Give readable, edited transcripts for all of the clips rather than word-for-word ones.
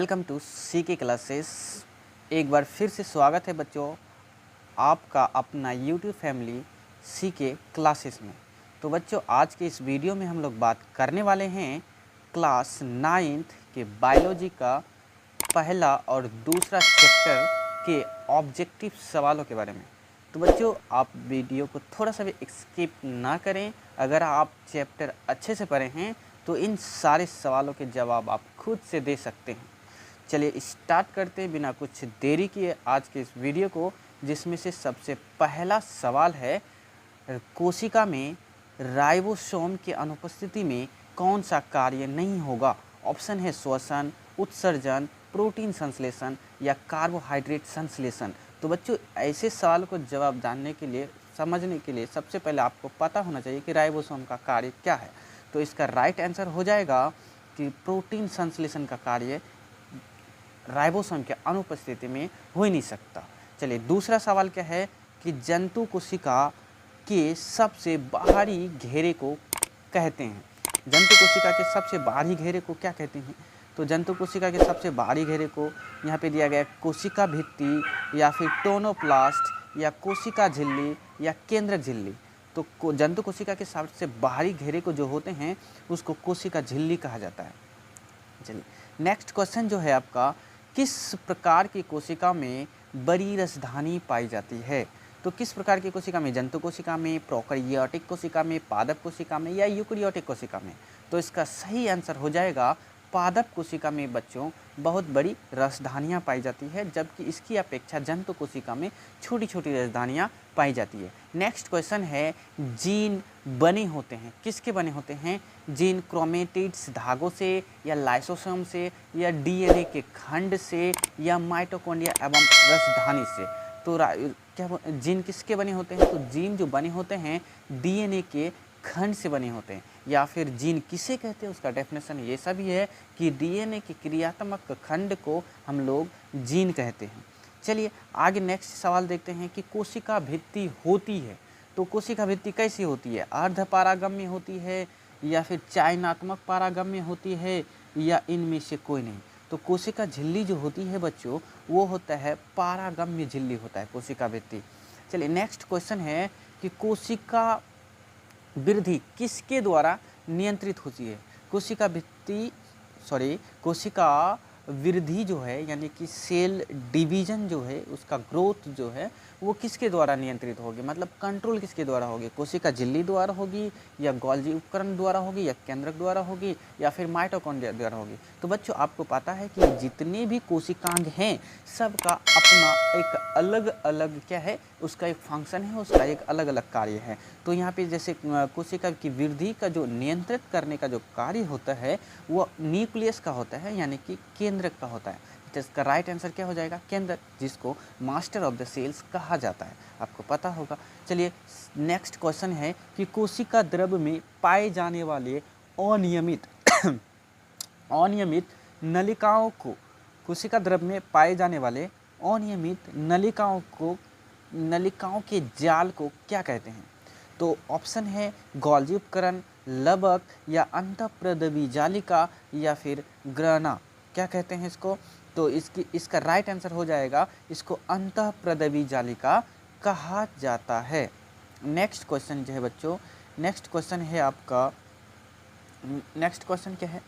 Welcome to C K classes. एक बार फिर से स्वागत है बच्चों आपका अपना यूट्यूब फैमिली सीके क्लासेस में। तो बच्चों आज के इस वीडियो में हम लोग बात करने वाले हैं क्लास 9th के बायोलॉजी का पहला और दूसरा चैप्टर के ऑब्जेक्टिव सवालों के बारे में। तो बच्चों आप वीडियो को थोड़ा सा भी स्किप ना करें। अगर आप चैप्टर अच्छे से पढ़े हैं तो इन सारे सवालों के जवाब आप खुद से दे सकते हैं। चलिए स्टार्ट करते हैं बिना कुछ देरी किए आज के इस वीडियो को, जिसमें से सबसे पहला सवाल है कोशिका में राइबोसोम की अनुपस्थिति में कौन सा कार्य नहीं होगा। ऑप्शन है श्वसन, उत्सर्जन, प्रोटीन संश्लेषण या कार्बोहाइड्रेट संश्लेषण। तो बच्चों ऐसे सवाल को जवाब जानने के लिए, समझने के लिए सबसे पहले आपको पता होना चाहिए कि राइबोसोम का कार्य क्या है। तो इसका राइट आंसर हो जाएगा कि प्रोटीन संश्लेषण का कार्य राइबोसोम के अनुपस्थिति में हो ही नहीं सकता। चलिए दूसरा सवाल क्या है कि जंतु कोशिका के सबसे बाहरी घेरे को कहते हैं। जंतु कोशिका के सबसे बाहरी घेरे को क्या कहते हैं? तो जंतु कोशिका के सबसे बाहरी घेरे को यहाँ पे दिया गया है कोशिका भित्ति या फिर टोनोप्लास्ट या कोशिका झिल्ली या केंद्रक झिल्ली। तो जंतु कोशिका के सबसे बाहरी घेरे को जो होते हैं उसको कोशिका झिल्ली कहा जाता है। चलिए नेक्स्ट क्वेश्चन जो है आपका, किस प्रकार की कोशिका में बड़ी रसधानी पाई जाती है? तो किस प्रकार की कोशिका में? जंतु कोशिका में, प्रोकैरियोटिक कोशिका में, पादप कोशिका में या यूकेरियोटिक कोशिका में? तो इसका सही आंसर हो जाएगा पादप कोशिका में बच्चों बहुत बड़ी रसधानियाँ पाई जाती है, जबकि इसकी अपेक्षा जंतु कोशिका में छोटी छोटी रसधानियाँ पाई जाती है। नेक्स्ट क्वेश्चन है जीन बने होते हैं, किसके बने होते हैं? जीन क्रोमेटिड्स धागों से या लाइसोसोम से या डीएनए के खंड से या माइटोकॉन्ड्रिया एवं रसधानी से। तो क्या जीन किसके बने होते हैं? तो जीन जो बने होते हैं डीएनए के खंड से बने होते हैं। या फिर जीन किसे कहते हैं उसका डेफिनेशन ये सभी है कि डीएनए के क्रियात्मक खंड को हम लोग जीन कहते हैं। चलिए आगे नेक्स्ट सवाल देखते हैं कि कोशिका भित्ति होती है तो कोशिका भित्ति कैसी होती है? अर्ध पारागम्य होती है या फिर चयनात्मक पारागम्य होती है या इनमें से कोई नहीं? तो कोशिका झिल्ली जो होती है बच्चों वो होता है पारागम्य झिल्ली होता है कोशिका भित्ति। चलिए नेक्स्ट क्वेश्चन है कि कोशिका वृद्धि किसके द्वारा नियंत्रित होती है? कोशिका वृद्धि जो है यानी कि सेल डिवीजन जो है उसका ग्रोथ जो है वो किसके द्वारा नियंत्रित होगी, मतलब कंट्रोल किसके द्वारा होगी? कोशिका झिल्ली द्वारा होगी या गोल्जी उपकरण द्वारा होगी या केंद्रक द्वारा होगी या फिर माइटोकॉन्ड्रिया द्वारा होगी? तो बच्चों आपको पता है कि जितने भी कोशिकांग हैं सबका अपना एक अलग अलग क्या है, उसका एक फंक्शन है, उसका एक अलग अलग कार्य है। तो यहाँ पे जैसे कोशिका की वृद्धि का जो नियंत्रित करने का जो कार्य होता है वो न्यूक्लियस का होता है यानी कि केंद्रक का होता है। तो इसका राइट आंसर क्या हो जाएगा? केंद्रक, जिसको मास्टर ऑफ द सेल्स कहा जाता है, आपको पता होगा। चलिए नेक्स्ट क्वेश्चन है कि कोशिका द्रव में पाए जाने वाले अनियमित अनियमित नलिकाओं को, कोशिका द्रव में पाए जाने वाले अनियमित नलिकाओं के जाल को क्या कहते हैं? तो ऑप्शन है गोल्जी उपकरण, लबक या अंतःप्रदवी जालिका या फिर ग्रहणा। क्या कहते हैं इसको? तो इसका राइट आंसर हो जाएगा इसको अंतःप्रदवी जालिका कहा जाता है। नेक्स्ट क्वेश्चन जो है बच्चों, नेक्स्ट क्वेश्चन है आपका, नेक्स्ट क्वेश्चन क्या है?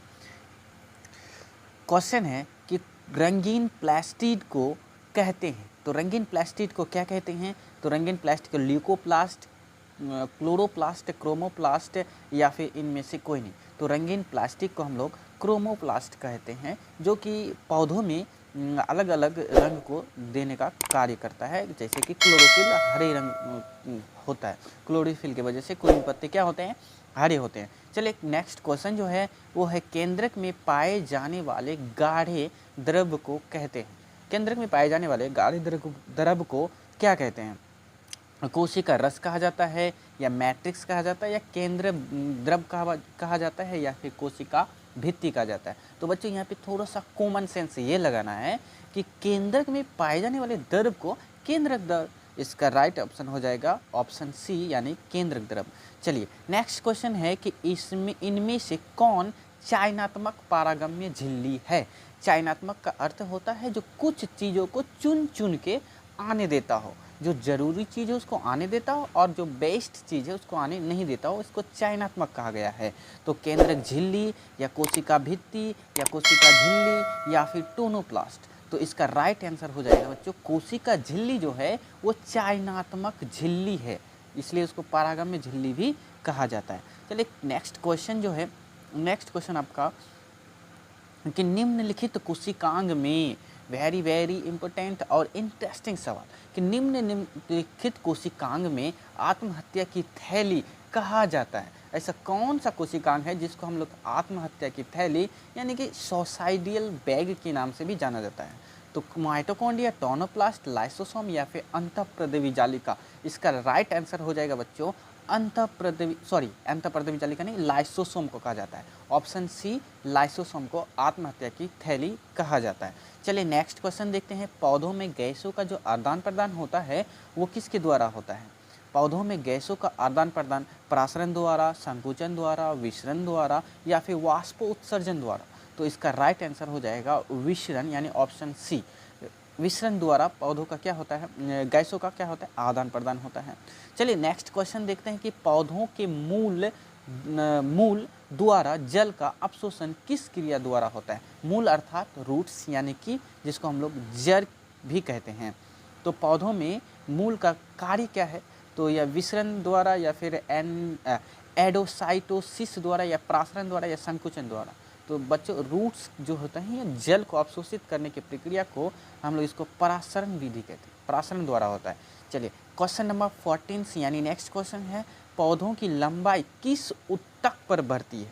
क्वेश्चन है कि रंगीन प्लास्टिड को कहते हैं। तो रंगीन प्लास्टिड को क्या कहते हैं? तो रंगीन प्लास्टिड को ल्यूकोप्लास्ट, क्लोरोप्लास्ट, क्रोमोप्लास्ट या फिर इनमें से कोई नहीं? तो रंगीन प्लास्टिक को हम लोग क्रोमोप्लास्ट कहते हैं, जो कि पौधों में अलग अलग रंग को देने का कार्य करता है। जैसे कि क्लोरोफिल हरे रंग होता है, क्लोरोफिल की वजह से कोई भी पत्ते क्या होते हैं, हरे होते हैं। चलिए नेक्स्ट क्वेश्चन जो है वो है केंद्रक में पाए जाने वाले गाढ़े द्रव को कहते हैं। केंद्रक में पाए जाने वाले गाढ़े द्रव को क्या कहते हैं? कोशिका रस कहा जाता है या मैट्रिक्स कहा जाता है या केंद्र द्रव कहा जाता है या फिर कोशिका भित्ति कहा जाता है? तो बच्चों यहाँ पे थोड़ा सा कॉमन सेंस ये लगाना है कि केंद्रक में पाए जाने वाले द्रव को केंद्रक द्रव, इसका राइट ऑप्शन हो जाएगा ऑप्शन सी यानी केंद्रक द्रव। चलिए नेक्स्ट क्वेश्चन है कि इनमें से कौन चयनात्मक पारगम्य झिल्ली है। चयनात्मक का अर्थ होता है जो कुछ चीज़ों को चुन चुन के आने देता हो, जो ज़रूरी चीज़ है उसको आने देता हो और जो बेस्ट चीज़ है उसको आने नहीं देता हो, इसको चयनात्मक कहा गया है। तो केंद्रक झिल्ली या कोशिका भित्ति या कोशिका झिल्ली या फिर टोनोप्लास्ट, तो इसका राइट आंसर हो जाएगा बच्चों कोशिका झिल्ली जो है वो चयनात्मक झिल्ली है, इसलिए उसको पारगम्य झिल्ली भी कहा जाता है। चलिए नेक्स्ट क्वेश्चन जो है, नेक्स्ट क्वेश्चन आपका कि निम्नलिखित कोशिकांग में, वेरी वेरी इंपॉर्टेंट और इंटरेस्टिंग सवाल, कि निम्नलिखित कोशिकांग में आत्महत्या की थैली कहा जाता है। ऐसा कौन सा कोशिकांग है जिसको हम लोग आत्महत्या की थैली यानी कि सुसाइडियल बैग के नाम से भी जाना जाता है? तो माइटोकॉन्ड्रिया, टोनोप्लास्ट, लाइसोसोम या फिर अंतःप्रदेवी जालिका। इसका राइट आंसर हो जाएगा बच्चों अंतःप्रदेवी जालिका नहीं, लाइसोसोम को कहा जाता है। ऑप्शन सी, लाइसोसोम को आत्महत्या की थैली कहा जाता है। चलिए नेक्स्ट क्वेश्चन देखते हैं। पौधों में गैसों का जो आदान प्रदान होता है वो किसके द्वारा होता है? पौधों में गैसों का आदान प्रदान प्रासरण द्वारा, संकुचन द्वारा, विसरण द्वारा या फिर वाष्पोत्सर्जन द्वारा। तो इसका राइट आंसर हो जाएगा विसरण यानी ऑप्शन सी, विसरण द्वारा पौधों का क्या होता है, गैसों का क्या होता है, आदान प्रदान होता है। चलिए नेक्स्ट क्वेश्चन देखते हैं कि पौधों के मूल द्वारा जल का अवशोषण किस क्रिया द्वारा होता है? मूल अर्थात रूट्स यानी कि जिसको हम लोग जड़ भी कहते हैं। तो पौधों में मूल का कार्य क्या है? तो या विसरण द्वारा या फिर एडोसाइटोसिस द्वारा या प्रासरण द्वारा या संकुचन द्वारा। तो बच्चों रूट्स जो होते हैं जल को अवशोषित करने की प्रक्रिया को हम लोग इसको परासरण विधि कहते हैं, परासरण द्वारा होता है। चलिए क्वेश्चन नंबर 14 यानी नेक्स्ट क्वेश्चन है, पौधों की लंबाई किस ऊतक पर बढ़ती है?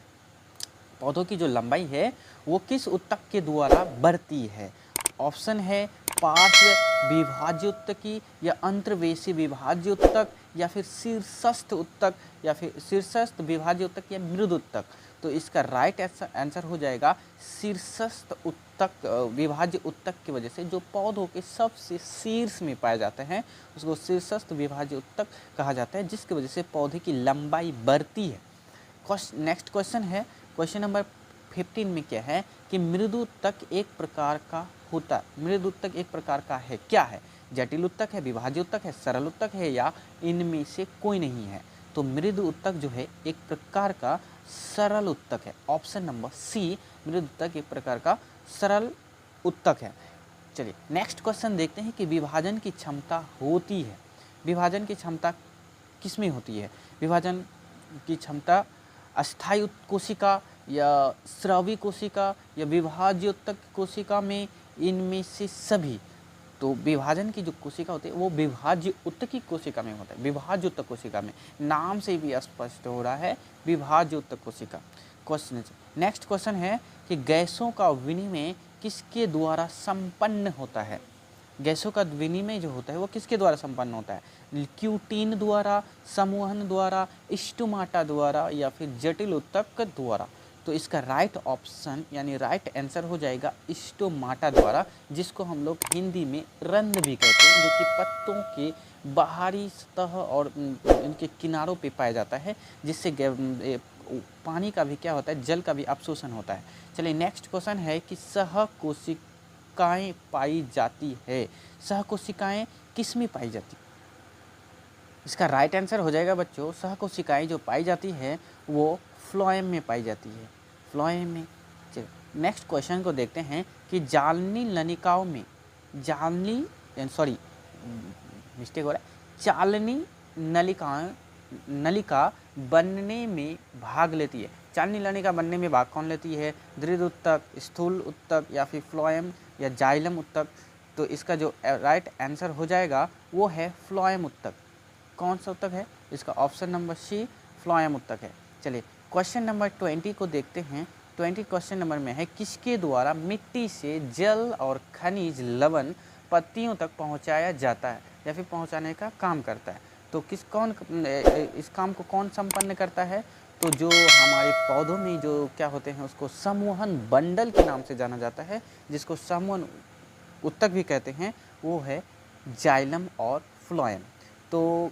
पौधों की जो लंबाई है वो किस ऊतक के द्वारा बढ़ती है? ऑप्शन है पार्श्व विभाज्य ऊतकी या अंतर्वेशी विभाज्य ऊतक या फिर शीर्षस्थ ऊतक या फिर शीर्षस्थ विभाज्य ऊतक या मृद ऊतक। तो इसका राइट आंसर हो जाएगा शीर्षस्थ ऊतक, विभाज्य ऊतक की वजह से जो पौधों के सबसे शीर्ष में पाए जाते हैं उसको शीर्षस्थ विभाज्य ऊतक कहा जाता है, जिसकी वजह से पौधे की लंबाई बढ़ती है। नेक्स्ट क्वेश्चन है, क्वेश्चन नंबर 15 में क्या है कि मृदु ऊतक एक प्रकार का होता है। मृदु ऊतक एक प्रकार का है, क्या है? जटिल ऊतक है, विभाज्य ऊतक है, सरल ऊतक है या इनमें से कोई नहीं है? तो मृदु ऊतक जो है एक प्रकार का सरल ऊतक है। ऑप्शन नंबर सी, मृदु ऊतक एक प्रकार का सरल ऊतक है। चलिए नेक्स्ट क्वेश्चन देखते हैं कि विभाजन की क्षमता होती है, विभाजन की क्षमता किसमें होती है? विभाजन की क्षमता अस्थायी कोशिका या स्रावी कोशिका या विभाज्य ऊतक कोशिका में, इनमें से सभी। तो विभाजन की जो कोशिका होती है वो विभाज्य ऊतकी कोशिका में होता है, विभाज्य ऊतक कोशिका में, नाम से भी स्पष्ट हो रहा है विभाज्य ऊतक कोशिका। क्वेश्चन नेक्स्ट क्वेश्चन है कि गैसों का विनिमय किसके द्वारा संपन्न होता है? गैसों का विनिमय जो होता है वो किसके द्वारा संपन्न होता है? क्यूटीन द्वारा, समूहन द्वारा, स्टोमाटा द्वारा या फिर जटिल ऊतक द्वारा। तो इसका राइट ऑप्शन यानी राइट आंसर हो जाएगा स्टोमाटा द्वारा, जिसको हम लोग हिंदी में रंध्र भी कहते हैं, जो कि पत्तों के बाहरी सतह और इनके किनारों पे पाया जाता है, जिससे पानी का भी क्या होता है, जल का भी अवशोषण होता है। चलिए नेक्स्ट क्वेश्चन है कि सहकोशिकाएं पाई जाती है। सहकोशिकाएं किस में पाई जाती है? इसका राइट आंसर हो जाएगा बच्चों सहकोशिकाएं जो पाई जाती है वो फ्लोएम में पाई जाती है, फ्लोएम में। चलिए नेक्स्ट क्वेश्चन को देखते हैं कि जालनी नलिकाओं में, मिस्टेक हो रहा है, चालनी नलिका बनने में भाग लेती है। चालनी नलिका बनने में भाग कौन लेती है? दृढ़ ऊतक, स्थूल ऊतक या फिर फ्लोएम या जाइलम ऊतक। तो इसका जो राइट आंसर हो जाएगा वो है फ्लोएम ऊतक। कौन सा ऊतक है? इसका ऑप्शन नंबर सी, फ्लोएम ऊतक है। चलिए क्वेश्चन नंबर 20 को देखते हैं। 20 क्वेश्चन नंबर में है किसके द्वारा मिट्टी से जल और खनिज लवण पत्तियों तक पहुंचाया जाता है या फिर पहुंचाने का काम करता है? तो इस काम को कौन संपन्न करता है? तो जो हमारे पौधों में जो क्या होते हैं उसको समूहन बंडल के नाम से जाना जाता है, जिसको समूहन ऊतक भी कहते हैं, वो है जाइलम और फ्लोएम। तो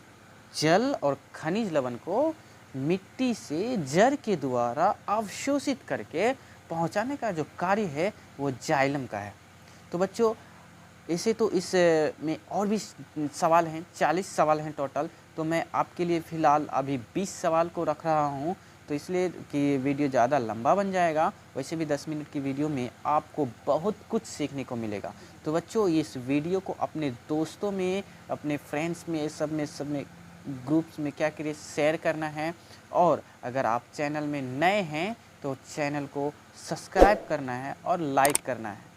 जल और खनिज लवण को मिट्टी से जड़ के द्वारा अवशोषित करके पहुंचाने का जो कार्य है वो जाइलम का है। तो बच्चों ऐसे तो इस में और भी सवाल हैं, 40 सवाल हैं टोटल, तो मैं आपके लिए फ़िलहाल अभी 20 सवाल को रख रहा हूँ, तो इसलिए कि वीडियो ज़्यादा लंबा बन जाएगा। वैसे भी 10 मिनट की वीडियो में आपको बहुत कुछ सीखने को मिलेगा। तो बच्चों इस वीडियो को अपने दोस्तों में, अपने फ्रेंड्स में, सब में ग्रुप्स में क्या करिए, शेयर करना है। और अगर आप चैनल में नए हैं तो चैनल को सब्सक्राइब करना है और लाइक करना है।